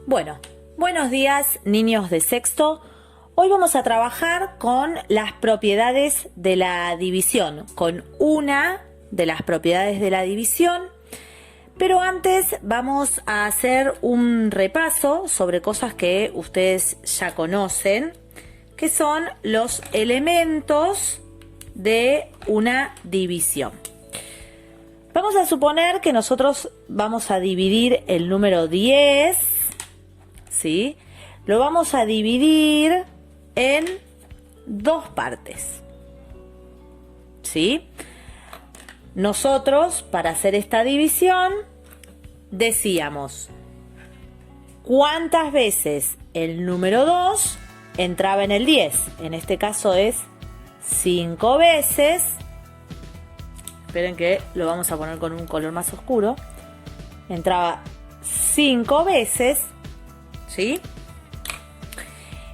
Bueno, buenos días, niños de sexto. Hoy vamos a trabajar con las propiedades de la división, con una de las propiedades de la división. Pero antes vamos a hacer un repaso sobre cosas que ustedes ya conocen, que son los elementos de una división. Vamos a suponer que nosotros vamos a dividir el número 10, ¿sí? Lo vamos a dividir en dos partes, ¿sí? Nosotros, para hacer esta división, decíamos cuántas veces el número 2 entraba en el 10. En este caso es 5 veces. Esperen que lo vamos a poner con un color más oscuro. Entraba 5 veces, ¿sí?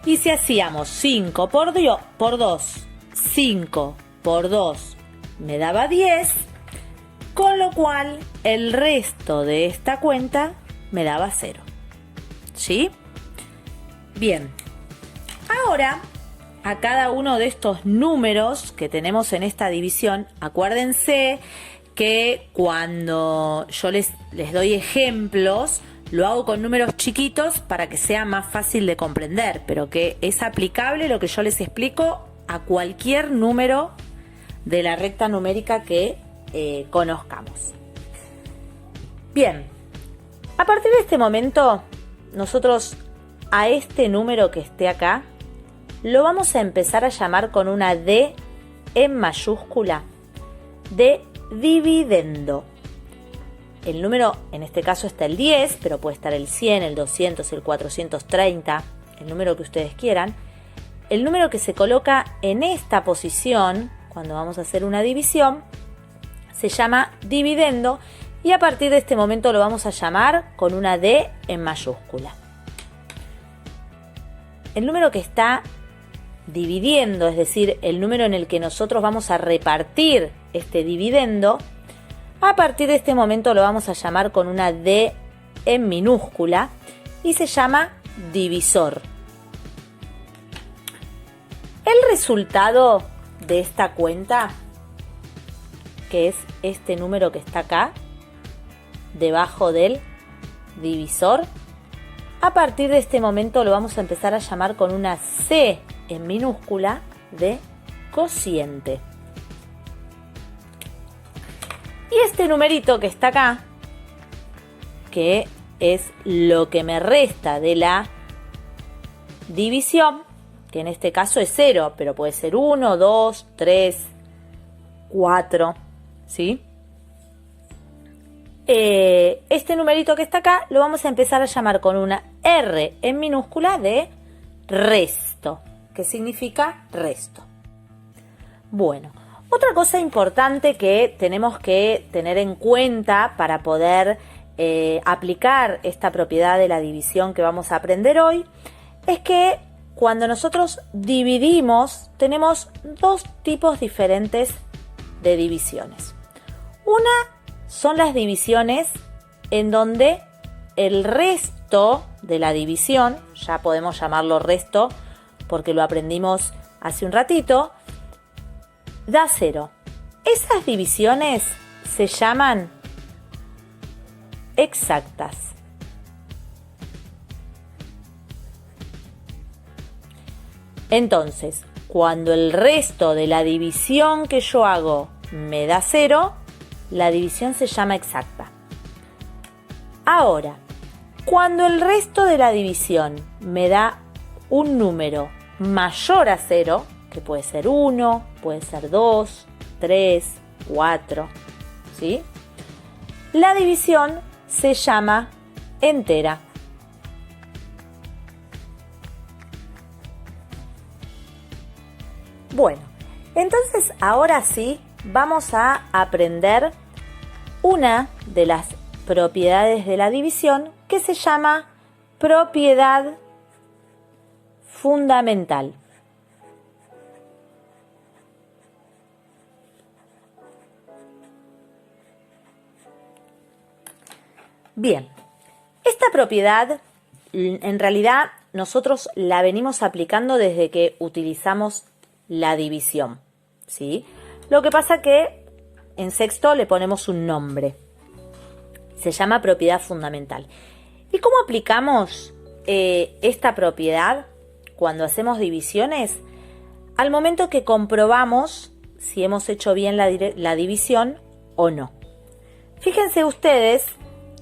Y si hacíamos 5 por 2, 5 por 2 me daba 10, con lo cual el resto de esta cuenta me daba 0, ¿sí? Bien, ahora a cada uno de estos números que tenemos en esta división, acuérdense que cuando yo les doy ejemplos, lo hago con números chiquitos para que sea más fácil de comprender, pero que es aplicable lo que yo les explico a cualquier número de la recta numérica que conozcamos. Bien, a partir de este momento, nosotros a este número que esté acá, lo vamos a empezar a llamar con una D en mayúscula, de dividendo. El número, en este caso está el 10, pero puede estar el 100, el 200, el 430, el número que ustedes quieran. El número que se coloca en esta posición, cuando vamos a hacer una división, se llama dividendo y a partir de este momento lo vamos a llamar con una D en mayúscula. El número que está dividiendo, es decir, el número en el que nosotros vamos a repartir este dividendo, a partir de este momento lo vamos a llamar con una D en minúscula y se llama divisor. El resultado de esta cuenta, que es este número que está acá, debajo del divisor, a partir de este momento lo vamos a empezar a llamar con una C en minúscula de cociente. Y este numerito que está acá, que es lo que me resta de la división, que en este caso es 0, pero puede ser 1, 2, 3, 4, ¿sí? Este numerito que está acá lo vamos a empezar a llamar con una R en minúscula de resto, que significa resto. Bueno, otra cosa importante que tenemos que tener en cuenta para poder aplicar esta propiedad de la división que vamos a aprender hoy es que cuando nosotros dividimos tenemos dos tipos diferentes de divisiones. Una son las divisiones en donde el resto de la división, ya podemos llamarlo resto porque lo aprendimos hace un ratito, da 0. Esas divisiones se llaman exactas. Entonces, cuando el resto de la división que yo hago me da 0, la división se llama exacta. Ahora, cuando el resto de la división me da un número mayor a 0, que puede ser 1, puede ser 2, 3, 4, ¿sí? La división se llama entera. Bueno, entonces ahora sí vamos a aprender una de las propiedades de la división que se llama propiedad fundamental. Bien, esta propiedad en realidad nosotros la venimos aplicando desde que utilizamos la división, ¿sí? Lo que pasa que en sexto le ponemos un nombre. Se llama propiedad fundamental. ¿Y cómo aplicamos esta propiedad cuando hacemos divisiones? Al momento que comprobamos si hemos hecho bien la división o no. Fíjense ustedes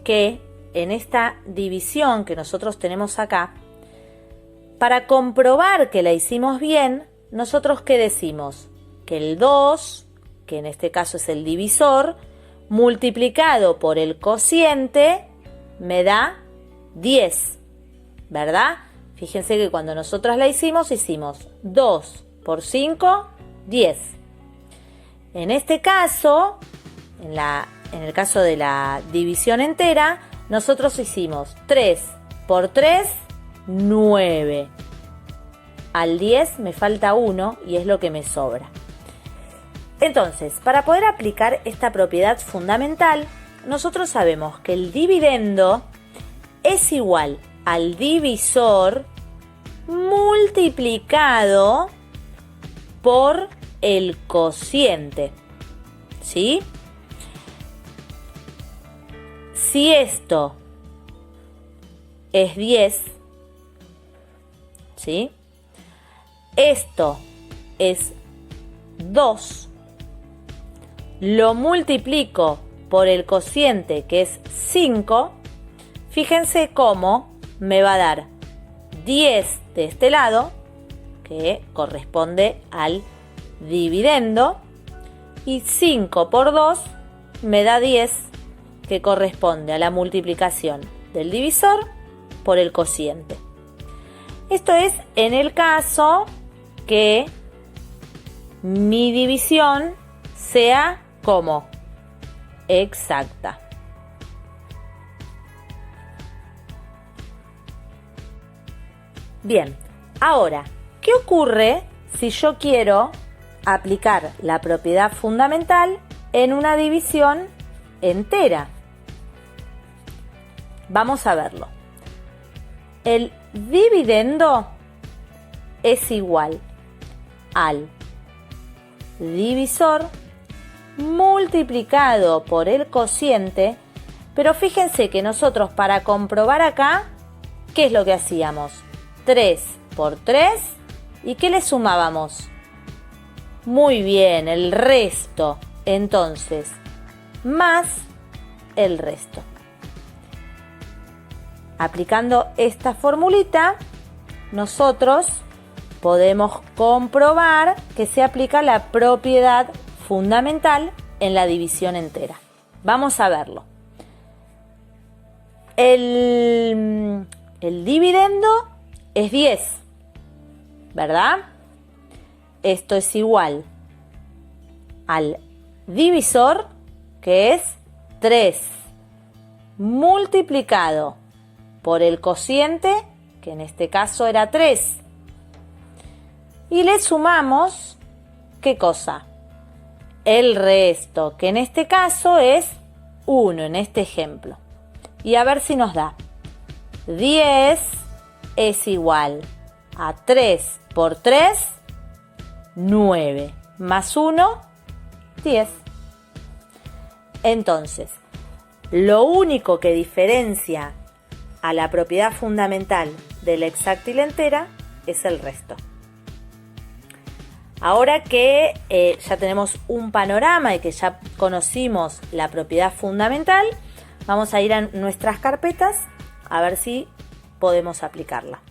que en esta división que nosotros tenemos acá, para comprobar que la hicimos bien, nosotros ¿qué decimos? Que el 2, que en este caso es el divisor, multiplicado por el cociente, me da 10, ¿verdad? Fíjense que cuando nosotros la hicimos 2 por 5, 10. En este caso, en el caso de la división entera, nosotros hicimos 3 por 3, 9. Al 10 me falta 1 y es lo que me sobra. Entonces, para poder aplicar esta propiedad fundamental, nosotros sabemos que el dividendo es igual al divisor multiplicado por el cociente, ¿sí? Si esto es 10, ¿sí? Esto es 2, lo multiplico por el cociente que es 5, fíjense cómo me va a dar 10 de este lado, que corresponde al dividendo, y 5 por 2 me da 10, que corresponde a la multiplicación del divisor por el cociente. Esto es en el caso que mi división sea como exacta. Bien, ahora, ¿qué ocurre si yo quiero aplicar la propiedad fundamental en una división entera? Vamos a verlo. El dividendo es igual al divisor multiplicado por el cociente, pero fíjense que nosotros para comprobar acá, ¿qué es lo que hacíamos? 3 por 3, ¿y qué le sumábamos? Muy bien, el resto. Entonces, más el resto. Aplicando esta formulita, nosotros podemos comprobar que se aplica la propiedad fundamental en la división entera. Vamos a verlo. El dividendo es 10, ¿verdad? Esto es igual al divisor, que es 3, multiplicado por el cociente, que en este caso era 3. Y le sumamos, ¿qué cosa? El resto, que en este caso es 1, en este ejemplo. Y a ver si nos da. 10 es igual a 3 por 3, 9. Más 1, 10. Entonces, lo único que diferencia a la propiedad fundamental de la exacta y la entera es el resto. Ahora que ya tenemos un panorama y que ya conocimos la propiedad fundamental, vamos a ir a nuestras carpetas a ver si podemos aplicarla.